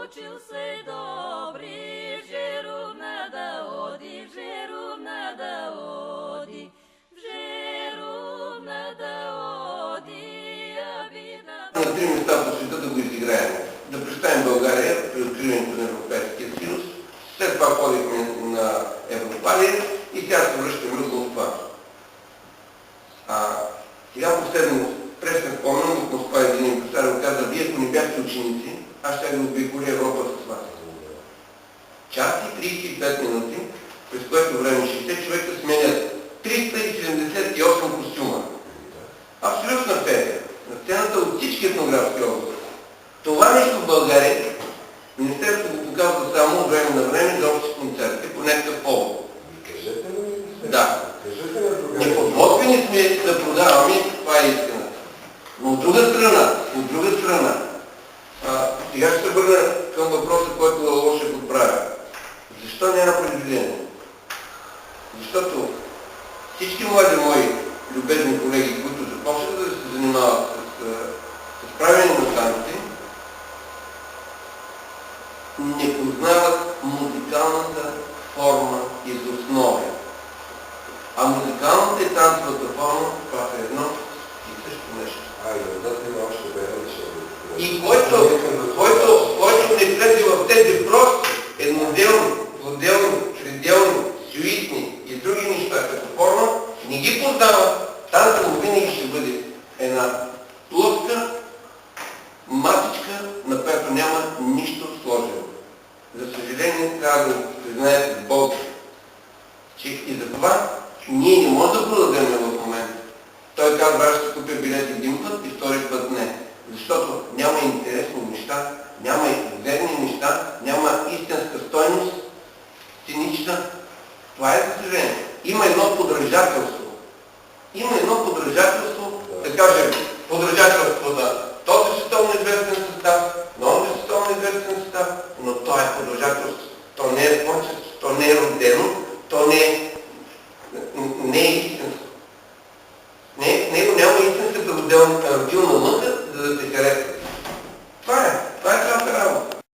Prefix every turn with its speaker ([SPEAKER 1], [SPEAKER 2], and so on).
[SPEAKER 1] Учил се добри, в Жеровна да оди, в Жеровна да оди, в Жеровна да оди,
[SPEAKER 2] На три места по света да го изиграем. Да представим България при откриването на Европейския съюз. След това ходихме на Европалия и сега се връщаме в Москва. Сега последно пресен спомен от Москва един импресар каза: вие ако не бяхте ученици, аз ще да обиколя Европа с вас. Час и 35 минути, през което време 60 човека сменят 378 костюма. Абсолютна ферия. На сцената от всички етнографски области. Това нещо в България Министерството го показва само от време на време за общи концерти по някакъв повод.
[SPEAKER 3] Кажете ли?
[SPEAKER 2] Да. Неподготвени сме да продаваме, това е истината. Но от друга страна, сега ще се върна към въпроса, който Лало ще подправя. Защо няма произведение? Защото всички млади мои любезни колеги, които започнаха да се занимават с правене на танци, не познават музикалната форма из основа. А музикалната и танцовата форма, това е едно и също нещо. И който не влезе в тези прости, едноделни, двуделни, триделни, сюитни и други неща като форма, не ги познава, танцът му винаги ще бъде една плоска масичка, на която няма нищо сложено. За съжаление, трябва да признаете с Бог. И за това ние не можем да продадем в момента. Той казва: аз ще купя билет един път и втори път не. Защото няма интересни неща, няма верни неща, няма истинска стойност, цинична. Това е за съжаление. Има едно подражателство. Да кажем, подражателство на този световно известен състав, на онзи световно известен състав, но то е подражателство. То не е творчество, то не е родено, то не е истинство.